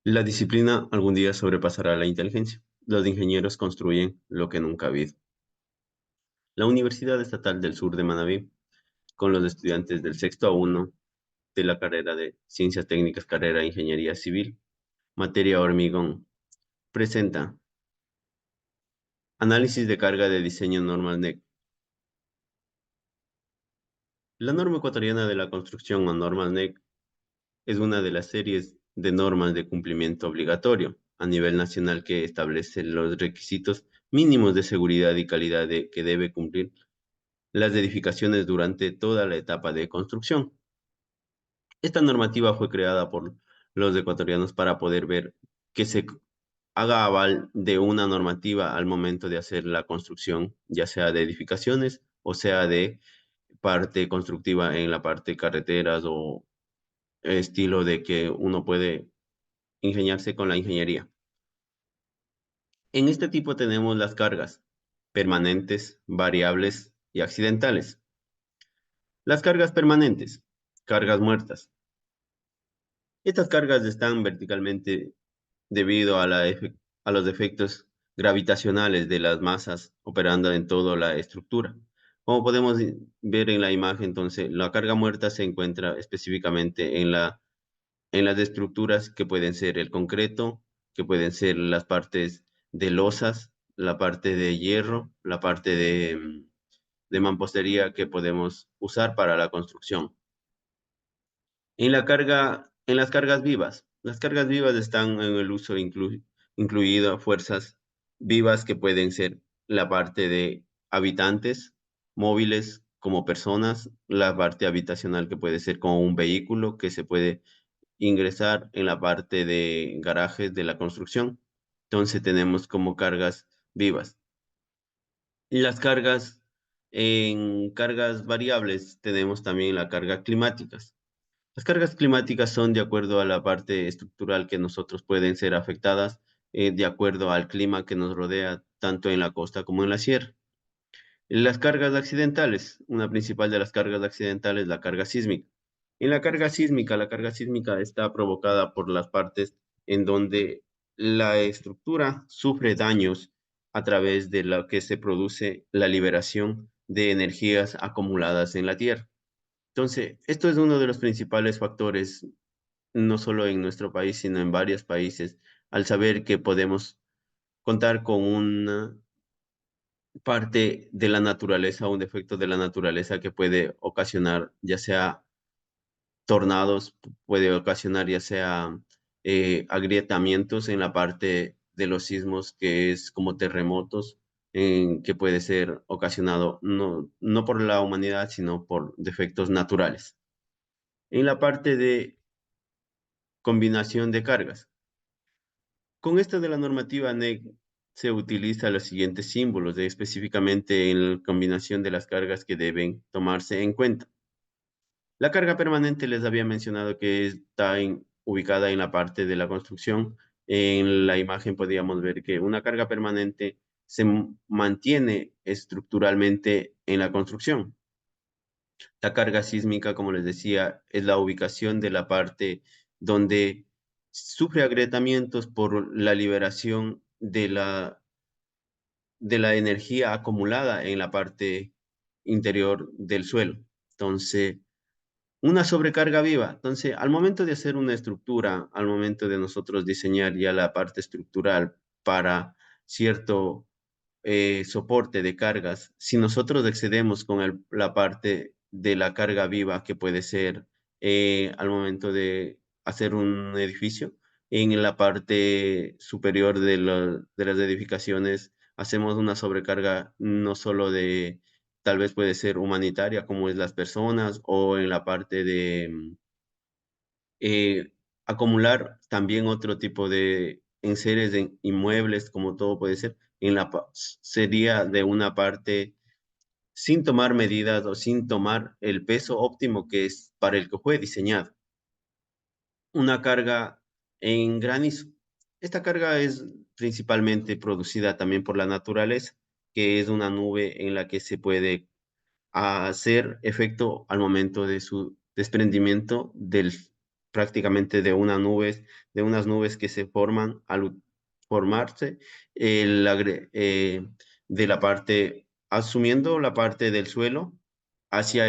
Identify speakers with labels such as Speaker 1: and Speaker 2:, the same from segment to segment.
Speaker 1: La disciplina algún día sobrepasará la inteligencia. Los ingenieros construyen lo que nunca ha habido. La Universidad Estatal del Sur de Manabí, con los estudiantes del sexto a uno de la carrera de Ciencias Técnicas, carrera de Ingeniería Civil, materia hormigón, presenta análisis de carga de diseño normas NEC. La norma ecuatoriana de la construcción o normas NEC es una de las series de normas de cumplimiento obligatorio a nivel nacional que establece los requisitos mínimos de seguridad y calidad que debe cumplir las edificaciones durante toda la etapa de construcción. Esta normativa fue creada por los ecuatorianos para poder ver que se haga aval de una normativa al momento de hacer la construcción, ya sea de edificaciones o sea de parte constructiva en la parte carreteras o estilo de que uno puede ingeniarse con la ingeniería. En este tipo tenemos las cargas permanentes, variables y accidentales. Las cargas permanentes, cargas muertas. Estas cargas están verticalmente debido a los efectos gravitacionales de las masas operando en toda la estructura. Como podemos ver en la imagen, entonces, la carga muerta se encuentra específicamente en las estructuras que pueden ser el concreto, que pueden ser las partes de losas, la parte de hierro, la parte de mampostería que podemos usar para la construcción. En las cargas vivas. Las cargas vivas están en el uso incluido fuerzas vivas que pueden ser la parte de habitantes, móviles como personas, la parte habitacional que puede ser como un vehículo que se puede ingresar en la parte de garajes de la construcción. Entonces tenemos como cargas vivas. Las cargas, en cargas variables tenemos también la carga climáticas. Las cargas climáticas son de acuerdo a la parte estructural que nosotros pueden ser afectadas, de acuerdo al clima que nos rodea, tanto en la costa como en la sierra. Las cargas accidentales, una principal de las cargas accidentales, la carga sísmica. En la carga sísmica está provocada por las partes en donde la estructura sufre daños a través de lo que se produce la liberación de energías acumuladas en la Tierra. Entonces, esto es uno de los principales factores, no solo en nuestro país, sino en varios países, al saber que podemos contar con una parte de la naturaleza, un defecto de la naturaleza que puede ocasionar ya sea tornados, puede ocasionar ya sea agrietamientos en la parte de los sismos, que es como terremotos, que puede ser ocasionado no por la humanidad, sino por defectos naturales. En la parte de combinación de cargas. Con esto de la normativa NEC se utiliza los siguientes símbolos, específicamente en la combinación de las cargas que deben tomarse en cuenta. La carga permanente les había mencionado que está ubicada en la parte de la construcción. En la imagen podríamos ver que una carga permanente se mantiene estructuralmente en la construcción. La carga sísmica, como les decía, es la ubicación de la parte donde sufre agrietamientos por la liberación de la energía acumulada en la parte interior del suelo. Entonces, una sobrecarga viva. Entonces, al momento de hacer una estructura, al momento de nosotros diseñar ya la parte estructural para cierto soporte de cargas, si nosotros excedemos con la parte de la carga viva, que puede ser al momento de hacer un edificio, en la parte superior de las edificaciones, hacemos una sobrecarga no solo de, tal vez puede ser humanitaria, como es las personas, o en la parte de acumular también otro tipo de enseres de inmuebles, como todo puede ser, sería de una parte sin tomar medidas o sin tomar el peso óptimo que es para el que fue diseñado. Una carga en granizo. Esta carga es principalmente producida también por la naturaleza, que es una nube en la que se puede hacer efecto al momento de su desprendimiento prácticamente de unas nubes que se forman al formarse el de la parte, asumiendo la parte del suelo hacia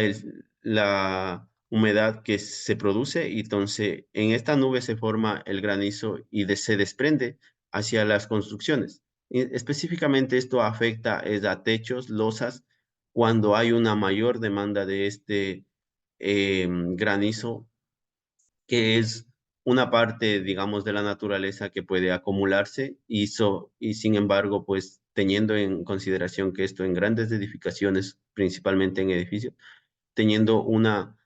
Speaker 1: la humedad que se produce, y entonces en esta nube se forma el granizo y se desprende hacia las construcciones. Y específicamente esto afecta a techos, losas, cuando hay una mayor demanda de este granizo, que es una parte, digamos, de la naturaleza que puede acumularse y sin embargo, pues teniendo en consideración que esto en grandes edificaciones, principalmente en edificios, teniendo una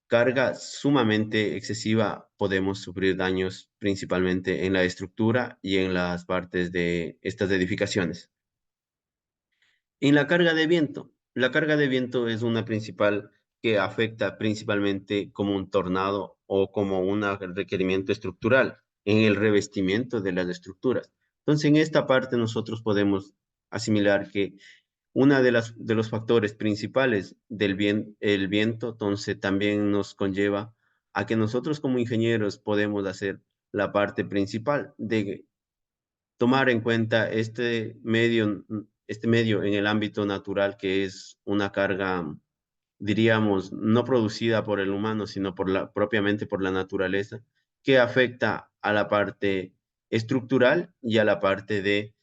Speaker 1: carga sumamente excesiva, podemos sufrir daños principalmente en la estructura y en las partes de estas edificaciones. En la carga de viento es una principal que afecta principalmente como un tornado o como un requerimiento estructural en el revestimiento de las estructuras. Entonces, en esta parte nosotros podemos asimilar que una de los factores principales el viento, entonces también nos conlleva a que nosotros como ingenieros podemos hacer la parte principal de tomar en cuenta este medio en el ámbito natural, que es una carga, diríamos, no producida por el humano, sino propiamente por la naturaleza, que afecta a la parte estructural y a la parte de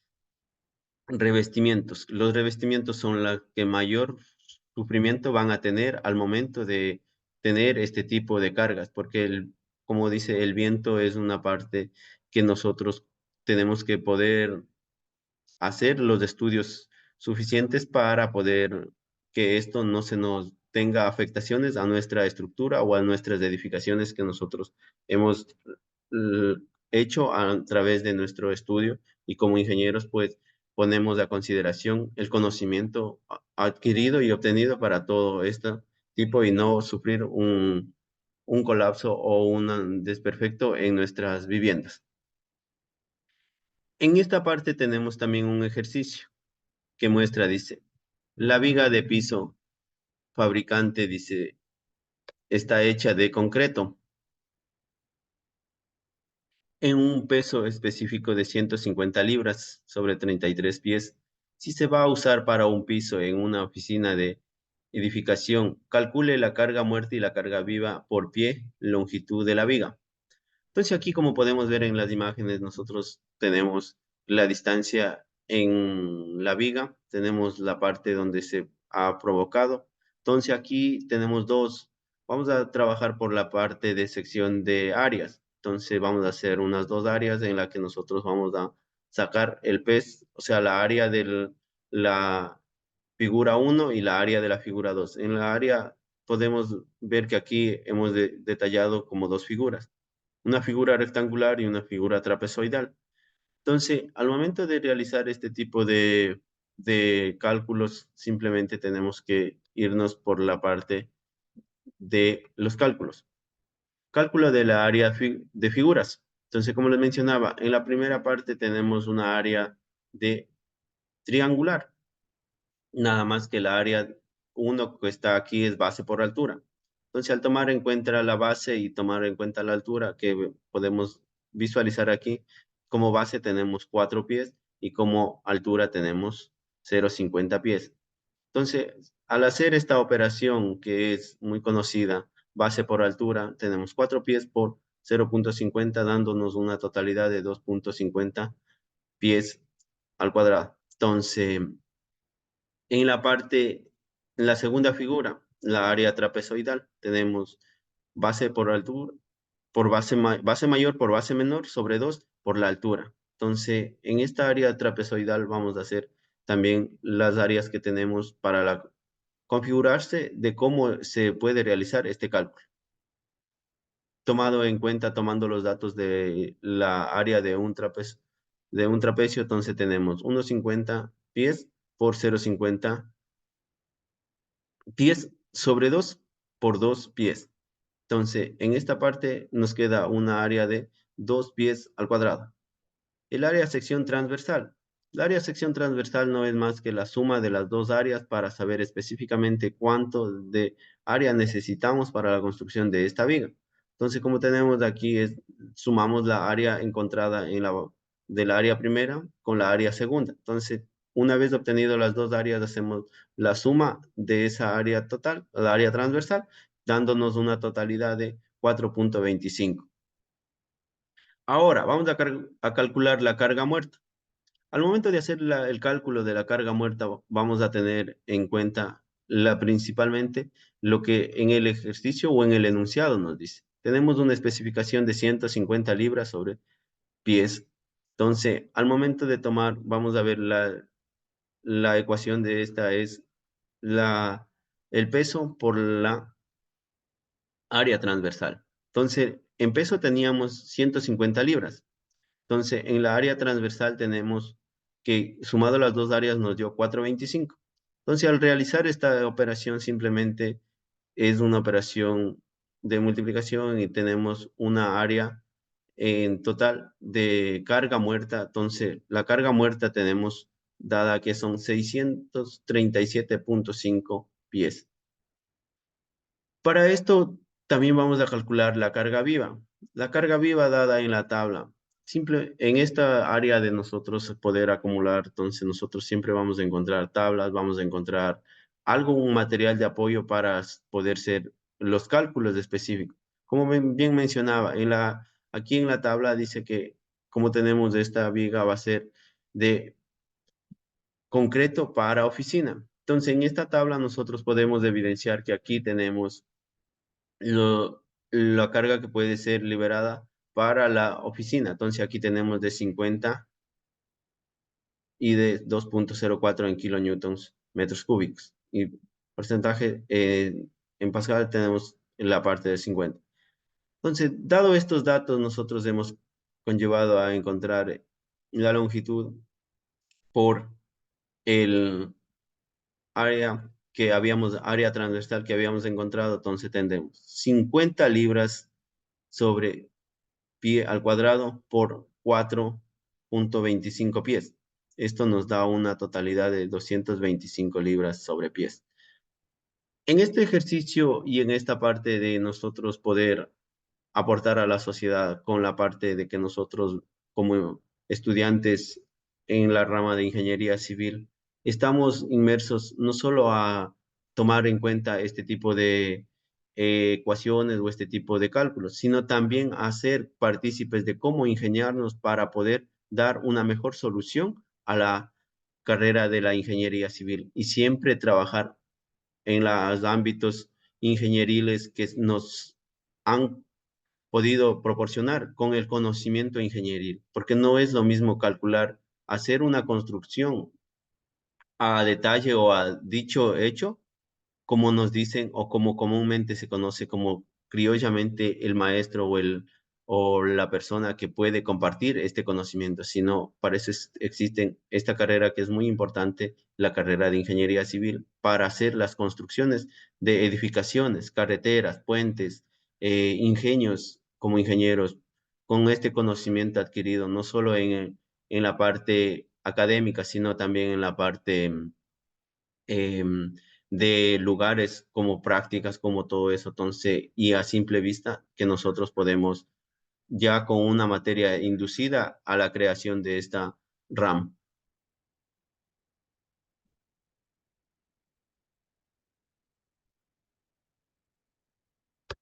Speaker 1: revestimientos. Los revestimientos son los que mayor sufrimiento van a tener al momento de tener este tipo de cargas, porque como dice, el viento es una parte que nosotros tenemos que poder hacer los estudios suficientes para poder que esto no se nos tenga afectaciones a nuestra estructura o a nuestras edificaciones que nosotros hemos l- hecho a través de nuestro estudio, y como ingenieros pues ponemos a consideración el conocimiento adquirido y obtenido para todo este tipo y no sufrir un colapso o un desperfecto en nuestras viviendas. En esta parte tenemos también un ejercicio que muestra, dice, la viga de piso fabricante, dice, está hecha de concreto en un peso específico de 150 libras sobre 33 pies. Si se va a usar para un piso en una oficina de edificación, calcule la carga muerta y la carga viva por pie, longitud de la viga. Entonces aquí, como podemos ver en las imágenes, nosotros tenemos la distancia en la viga, tenemos la parte donde se ha provocado. Entonces aquí tenemos dos. Vamos a trabajar por la parte de sección de áreas. Entonces vamos a hacer unas dos áreas en las que nosotros vamos a sacar el pez, o sea, la área de la figura uno y la área de la figura 2. En la área podemos ver que aquí hemos detallado como dos figuras, una figura rectangular y una figura trapezoidal. Entonces, al momento de realizar este tipo de cálculos, simplemente tenemos que irnos por la parte de los cálculos. Cálculo de la área de figuras. Entonces, como les mencionaba, en la primera parte tenemos una área de triangular, nada más que la área uno que está aquí es base por altura. Entonces, al tomar en cuenta la base y tomar en cuenta la altura que podemos visualizar aquí, como base tenemos 4 pies y como altura tenemos 0,50 pies. Entonces, al hacer esta operación que es muy conocida, base por altura, tenemos 4 pies por 0,50, dándonos una totalidad de 2,50 pies al cuadrado. Entonces, en la segunda figura, la área trapezoidal, tenemos base por altura, por base mayor por base menor sobre 2 por la altura. Entonces, en esta área trapezoidal vamos a hacer también las áreas que tenemos para configurarse de cómo se puede realizar este cálculo. Tomado en cuenta, tomando los datos de la área de un trapecio, entonces tenemos 1,50 pies por 0,50 pies sobre 2 por 2 pies. Entonces, en esta parte nos queda una área de 2 pies al cuadrado. El área sección transversal. La área sección transversal no es más que la suma de las dos áreas para saber específicamente cuánto de área necesitamos para la construcción de esta viga. Entonces, como tenemos aquí, sumamos la área encontrada del área primera con la área segunda. Entonces, una vez obtenido las dos áreas, hacemos la suma de esa área total, la área transversal, dándonos una totalidad de 4.25. Ahora, vamos a calcular la carga muerta. Al momento de hacer el cálculo de la carga muerta, vamos a tener en cuenta principalmente lo que en el ejercicio o en el enunciado nos dice. Tenemos una especificación de 150 libras sobre pies. Entonces, al momento de tomar, vamos a ver la ecuación de esta es el peso por la área transversal. Entonces, en peso teníamos 150 libras. Entonces, en la área transversal tenemos que sumado las dos áreas nos dio 425. Entonces, al realizar esta operación simplemente es una operación de multiplicación y tenemos una área en total de carga muerta. Entonces, la carga muerta tenemos dada que son 637.5 pies. Para esto también vamos a calcular la carga viva. La carga viva dada en la tabla. En esta área de nosotros poder acumular, entonces nosotros siempre vamos a encontrar tablas, vamos a encontrar un material de apoyo para poder ser los cálculos específicos. Como bien mencionaba, aquí en la tabla dice que como tenemos esta viga va a ser de concreto para oficina. Entonces en esta tabla nosotros podemos evidenciar que aquí tenemos la carga que puede ser liberada para la oficina. Entonces aquí tenemos de 50 y de 2.04 en kilonewtons metros cúbicos. Y porcentaje en Pascal tenemos en la parte de 50. Entonces, dado estos datos, nosotros hemos conllevado a encontrar la longitud por el área transversal que habíamos encontrado. Entonces tendremos 50 libras sobre pie al cuadrado por 4.25 pies. Esto nos da una totalidad de 225 libras sobre pies. En este ejercicio y en esta parte de nosotros poder aportar a la sociedad con la parte de que nosotros como estudiantes en la rama de ingeniería civil estamos inmersos no solo a tomar en cuenta este tipo de ecuaciones o este tipo de cálculos, sino también a ser partícipes de cómo ingeniarnos para poder dar una mejor solución a la carrera de la ingeniería civil y siempre trabajar en los ámbitos ingenieriles que nos han podido proporcionar con el conocimiento ingenieril, porque no es lo mismo calcular, hacer una construcción a detalle o a dicho hecho, como nos dicen o como comúnmente se conoce como criollamente el maestro o la persona que puede compartir este conocimiento, sino para eso existen esta carrera que es muy importante, la carrera de ingeniería civil, para hacer las construcciones de edificaciones, carreteras, puentes, ingenios como ingenieros, con este conocimiento adquirido, no solo en la parte académica, sino también en la parte de lugares como prácticas, como todo eso. Entonces, y a simple vista que nosotros podemos ya con una materia inducida a la creación de esta RAM.